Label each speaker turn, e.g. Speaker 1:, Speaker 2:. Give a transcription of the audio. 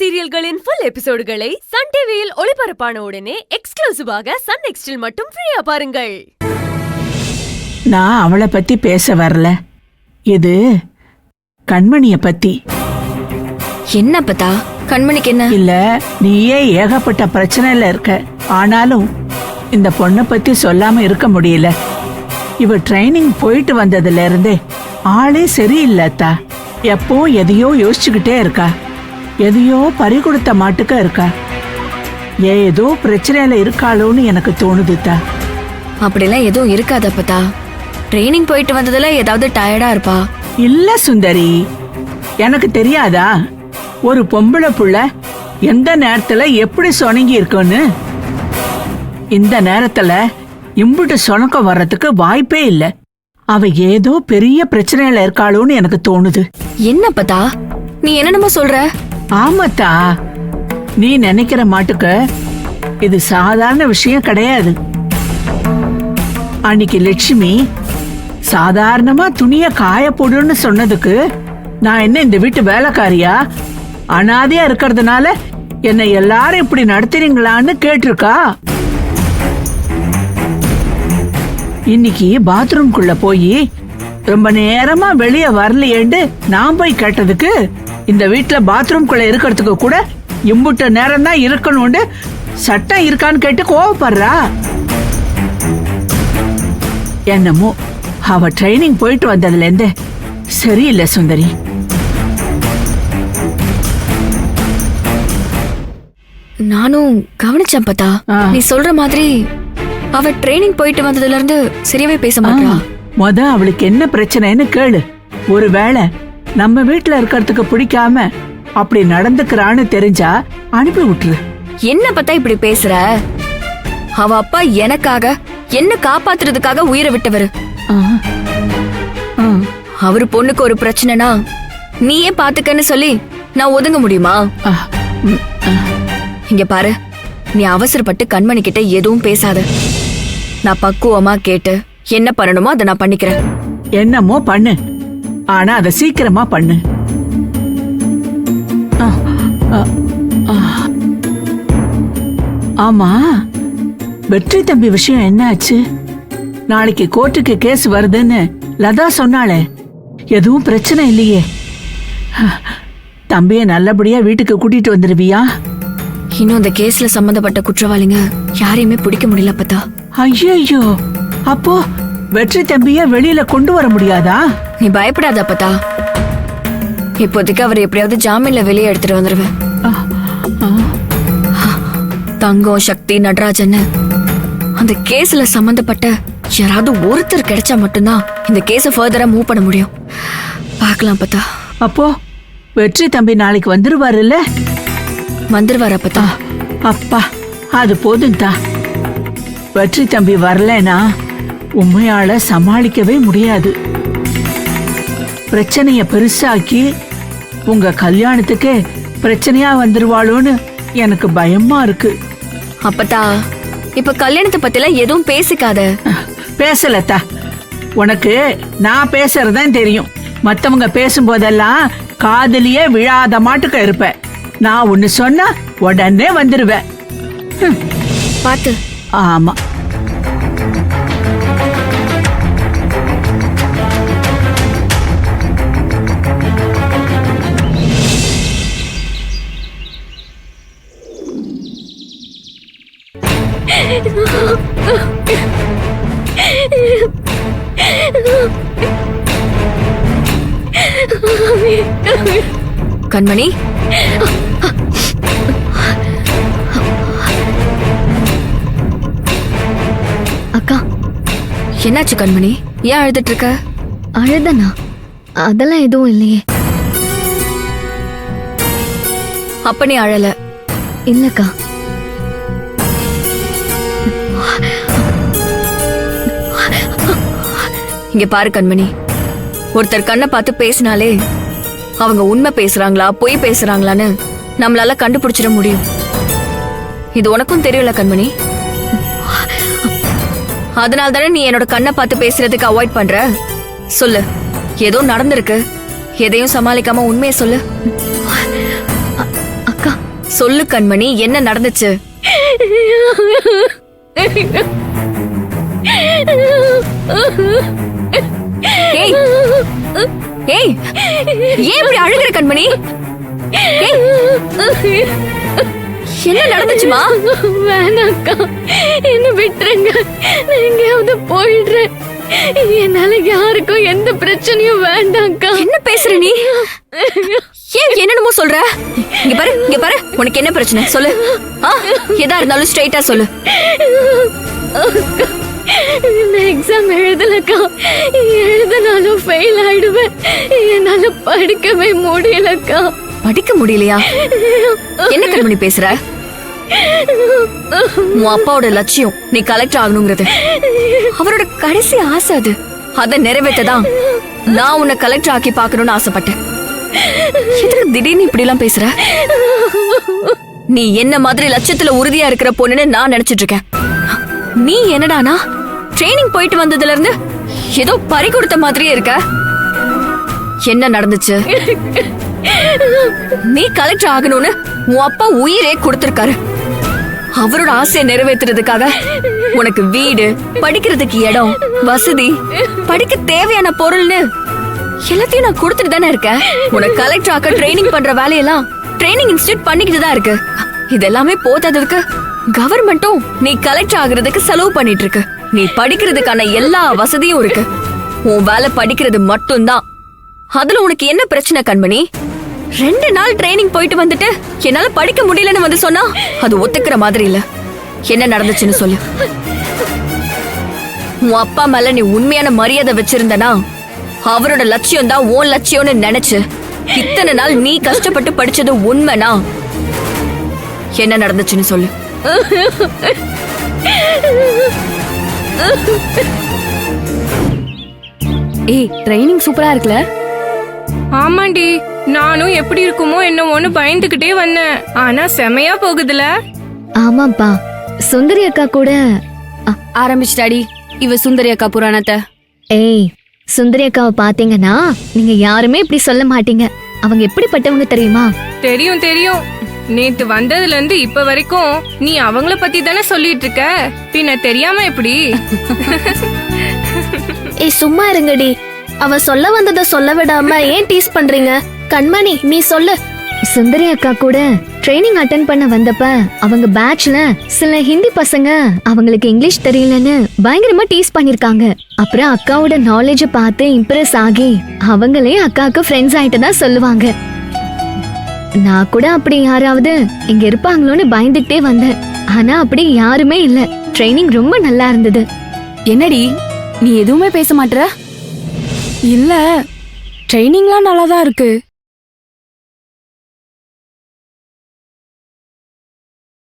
Speaker 1: சீரியல்களின் full எபிசோடுகளை Sun டிவியில் ஒளிபரப்பான உடனே எக்ஸ்க்ளூசிவாக சன் நெக்ஸ்டில் மட்டும் ஃப்ரீயா பாருங்கள்.
Speaker 2: நான் அவளை பத்தி பேச வரல, இது கண்மணிய பத்தி.
Speaker 3: என்ன பத்தா? கண்மணிக்கு என்ன?
Speaker 2: இல்ல, நீயே ஏகப்பட்ட பிரச்சனைல இருக்க, ஆனாலும் இந்த பொண்ணை பத்தி சொல்லாம இருக்க முடியல. இவ ட்ரைனிங் போயிட்டு வந்ததுல இருந்தே ஆளே சரியில்லத்தா. எப்போ எதையோ யோசிச்சுக்கிட்டே இருக்கா, எதையோ பறி கொடுத்த மாட்டுக்க இருக்கா. ஏதோ பிரச்சனையில இருக்காளோன்னு எனக்கு தோணுதுத்தா.
Speaker 3: அப்படிலாம் எதுவும் இருக்காத பத்தா. ட்ரைனிங் போயிட்டு வந்ததுல ஏதாவது டயர்டா இருப்பா.
Speaker 2: இல்ல சுந்தரி, எனக்கு தெரியாதா ஒரு பொம்பளை புள்ள எந்த நேரத்துல எப்படி சொனங்கி இருக்குன்னு? இந்த நேரத்துல இம்புட்டு சொனக்க வர்றதுக்கு வாய்ப்பே இல்ல. அவ ஏதோ பெரிய பிரச்சனையில இருக்காளோன்னு எனக்கு தோணுது.
Speaker 3: என்ன பத்தா நீ என்னமா சொல்ற?
Speaker 2: ஆமாத்தா, நீ நினைக்கிற மாட்டுக்கு இது சாதாரண விஷயம் கிடையாது. அன்னைக்கு லட்சுமி சாதாரணமா துணிய காய போடுன்னு சொன்னதுக்கு நான் என்ன இந்த வீட்டு வேலைக்காரியா? அனாதையா இருக்கிறதுனால என்ன எல்லாரும் இப்படி நடத்துறீங்களான்னு கேட்டிருக்கா. இன்னைக்கு பாத்ரூம்குள்ள போய் ரொம்ப நேரமா வெளியே வரலையேண்டு நான் போய் கேட்டதுக்கு இந்த வீட்டுல பாத்ரூம்குள்ள இருக்கிறதுக்கு கூட இம்புட்ட நேரம் தான் இருக்கணும்னு சட்டம் இருக்கான்னு கேட்டு கோவப்படுறா. என்னமோ அவ ட்ரைனிங் போயிட்டு வந்ததுல இருந்து சரியில்லை சுந்தரி.
Speaker 3: நானும் கவனிச்சேன் பத்தா. நீ சொல்ற மாதிரி அவ ட்ரைனிங் போயிட்டு வந்ததுல இருந்து சரியாவே பேச மாட்டா.
Speaker 2: அவளுக்கு என்ன பிரச்சனைன்னு கேளு. ஒருவேளை நம்ம வீட்டுல இருக்கிறதுக்கு பிடிக்காம அப்படி நடந்துக்கிறான்னு தெரிஞ்சா அனுப்பி விட்டுரு.
Speaker 3: என்ன பத்தா இப்படி பேசுற? அவ அப்பா எனக்காக என்ன காப்பாத்துறதுக்காக உயிரை விட்டவரு. அவரு பொண்ணுக்கு ஒரு பிரச்சனைனா நீயே பாத்துக்கன்னு சொல்லி நான் ஒதுங்க முடியுமா? இங்க பாரு, நீ அவசரப்பட்டு கண்மணி கிட்ட எதுவும் பேசாத. நான் பக்குவமா கேட்டு என்ன பண்ணணுமோ அதை நான் பண்ணிக்கிறேன்.
Speaker 2: என்னமோ பண்ணு, ஆனா அதை சீக்கிரமா பண்ணு. ஆமா, வெற்றி தம்பி விஷயம் என்னாச்சு? நாளைக்கு கோர்ட்டுக்கு கேஸ் வருதுன்னு லதா சொன்னாளே, எதுவும் பிரச்சனை இல்லையே? தம்பிய நல்லபடியா வீட்டுக்கு கூட்டிட்டு வந்துருவியா?
Speaker 3: இன்னும் அந்த கேஸ்ல சம்பந்தப்பட்ட குற்றவாளிங்க யாரையுமே பிடிக்க முடியல பத்தா.
Speaker 2: ஐயோ, அப்போ வெற்றி தம்பிய வெளியில கொண்டு வர முடியாதா?
Speaker 3: நீ பயப்படாத பத்தா. இப்போதைக்கு அவர் எப்படியாவது ஜாமீன்ல வெளியே எடுத்துட்டு வந்துருவேன். தங்கம், சக்தி, நடராஜன் அந்த கேஸ்ல சம்பந்தப்பட்ட யாராவது ஒருத்தர் கிடைச்சா மட்டும்தான் இந்த கேஸ ஃபர்தரா மூவ் பண்ண முடியும். பார்க்கலாம் பத்தா.
Speaker 2: அப்போ வெற்றி தம்பி நாளைக்கு வந்துருவாருல்ல?
Speaker 3: வந்துருவாரா பத்தா?
Speaker 2: அப்பா, அது போதும் தா. வெற்றி தம்பி வரலனா உண்மையால சமாளிக்கவே முடியாது. பிரச்சனைய பெருசாக்கி உங்க கல்யாணத்துக்கு பிரச்சனையா வந்துருவாளோன்னு எனக்கு பயமா இருக்கு.
Speaker 3: அப்பத்தா, இப்ப கல்யாணத்தை பத்தில எதுவும் பேசிக்காத.
Speaker 2: பேசலத்தா, உனக்கு நான் பேசுறதுதான் தெரியும். மத்தவங்க பேசும்போதெல்லாம் காதலியே விழாத மாட்டுக்க இருப்ப. நான் ஒன்னு சொன்னா உடனே வந்துருவேன்.
Speaker 3: பாத்து.
Speaker 2: ஆமா,
Speaker 3: கண்மணி,
Speaker 4: அக்கா,
Speaker 3: என்னாச்சு கண்மணி? ஏன் அழுதுட்டு இருக்க?
Speaker 4: அழுதனா? அதெல்லாம் எதுவும் இல்லையே.
Speaker 3: அப்ப நீ அழல?
Speaker 4: இல்லக்கா.
Speaker 3: இங்க பாரு கண்மணி, ஒருத்தர் கண்ணை பார்த்து பேசினாலே அவங்க உண்மை பேசுறாங்களா பொய் பேசுறாங்களான்னு நம்மளால கண்டுபிடிச்சிட முடியும். இது உனக்கும் தெரியல கண்மணி. அதனால தானே நீ என்னோட கண்ணை பார்த்து பேசுறதுக்கு அவாய்ட் பண்ற. சொல்லு, ஏதோ நடந்திருக்கு, எதையும் சமாளிக்காம உண்மையை சொல்லு.
Speaker 4: அக்கா,
Speaker 3: சொல்லு கண்மணி, என்ன நடந்துச்சு? ஏய் ஏய், ஏன் இப்படி அழுகுற கண்மணி? ஏய், என்ன நடந்துச்சுமா?
Speaker 4: வேணாக்கா, என்ன விட்டுருங்க, நான் எங்கேயாவது போயிடுறேன். என்னால யாருக்கும் எந்த பிரச்சனையும் வேண்டாம்க்கா.
Speaker 3: என்ன பேசுற நீ? ஏன் என்னென்னமோ சொல்ற? இங்க பாரு, இங்க பாரு, உனக்கு என்ன பிரச்சனை சொல்லு. எதா இருந்தாலும் ஸ்ட்ரைட்டா சொல்லு.
Speaker 4: நான் எக்ஸாம் எழுதலக்கா, எழுதினாலும் ஃபெயில் ஆயிடுவேன். என்னால படிக்கவே முடியலக்கா.
Speaker 3: படிக்க முடியலையா? என்ன கண்மணி பேசுற? உன் அப்பாவோட லட்சியம் நீ கலெக்டர் ஆகணுங்கிறது. அவரோட கடைசி ஆசை அது. அதை நிறைவேற்றதான் நான் உன்னை கலெக்டர் ஆக்கி பார்க்கணும்னு ஆசைப்பட்டேன். எதுக்கு திடீர்னு இப்படி எல்லாம் பேசுற? நீ என்ன மாதிரி லட்சியத்துல உறுதியா இருக்கிற பொண்ணுன்னு நான் நினைச்சிட்டு இருக்கேன். நீ என்னடானா ட்ரைனிங் போயிட்டு வந்ததுல இருந்து ஏதோ பறி கொடுத்த மாதிரியே இருக்க. என்ன நடந்துச்சு? நீ கலெக்டர் ஆகணும்னு உன் அப்பா உயிரே கொடுத்திருக்காரு. அவரோட ஆசையை நிறைவேற்றுறதுக்காக உனக்கு வீடு, படிக்கிறதுக்கு இடம், வசதி, படிக்க தேவையான பொருள்னு எல்லாத்தையும் நான் கொடுத்துட்டு தானே இருக்கேன். உனக்கு கலெக்டர் ஆக்க ட்ரைனிங் பண்ற வேலையெல்லாம் ட்ரைனிங் இன்ஸ்டியூட் பண்ணிக்கிட்டு தான் இருக்கு. இதெல்லாமே போதாததுக்கு கவர்மெண்ட்டும் நீ கலெக்டர் ஆகுறதுக்கு செலவு பண்ணிட்டு இருக்கு. நீ படிக்கிறதுக்கான எல்லா வசதியும் இருக்கு. உன் வேலை படிக்கிறது மட்டும்தான். அதுல உனக்கு என்ன பிரச்சனை கண்மணி? 2 நாள் ட்ரைனிங் போயிட்டு வந்துட்டு என்னால படிக்க முடியலன்னு வந்து சொன்னா அது ஒத்துக்கிற மாதிரி இல்ல. என்ன நடந்துச்சுன்னு சொல்லு. உன் அப்பா மேல நீ உண்மையான மரியாதை வச்சிருந்தனா அவரோட லட்சியம் தான் உன் லட்சியம்னு நினைச்சு இத்தனை நாள் நீ கஷ்டப்பட்டு படிச்சது உண்மைனா என்ன நடந்துச்சுன்னு சொல்லு.
Speaker 5: ஏய், ட்ரைனிங் சூப்பரா இருக்குல?
Speaker 6: ஆமாண்டி, நானும் எப்படி இருக்குமோ என்னவோன்னு பயந்துகிட்டே வந்தேன். ஆனா செமையா போகுதுல.
Speaker 4: ஆமாப்பா, சுந்தரி அக்கா கூட.
Speaker 5: ஆரம்பிச்சிட்டாடி இவ சுந்தரி அக்கா புராணத்தை.
Speaker 4: ஏய், சுந்தரி அக்காவை பாத்தீங்கன்னா நீங்க யாருமே இப்படி சொல்ல மாட்டீங்க. அவங்க எப்படிப்பட்டவங்க தெரியுமா?
Speaker 6: தெரியும் தெரியும். நேத்து வந்ததுல இருந்து இப்ப வரைக்கும் நீ அவங்கள பத்தி தானே சொல்லிட்டு இருக்க. பின்ன தெரியாம எப்படி?
Speaker 7: ஏய் சும்மா இருங்கடி. அவ சொல்ல வந்தத சொல்ல விடாம ஏன் டீஸ் பண்றீங்க? கண்மணி நீ சொல்லு.
Speaker 4: சுந்தரி அக்கா கூட ட்ரைனிங் அட்டென்ட் பண்ண வந்தப்ப அவங்க பேட்ச்ல சில ஹிந்தி பசங்க அவங்களுக்கு இங்கிலீஷ் தெரியலன்னு பயங்கரமா டீஸ் பண்ணிருக்காங்க. அப்புறம் அக்காவோட நாலேஜ பார்த்து இம்ப்ரெஸ் ஆகி அவங்களே அக்காவுக்கு ஃப்ரெண்ட்ஸ் ஆயிட்டு தான் சொல்லுவாங்க. நான் கூட அப்படி யாராவது இங்க இருப்பாங்களோன்னு பயந்துட்டே வந்தேன். ஆனா அப்படி யாருமே இல்ல. ட்ரைனிங் ரொம்ப நல்லா இருந்தது.
Speaker 5: என்னடி நீ எதுவுமே பேச மாட்ற? இல்ல, ட்ரைனிங்லாம் நல்லாதான் இருக்கு.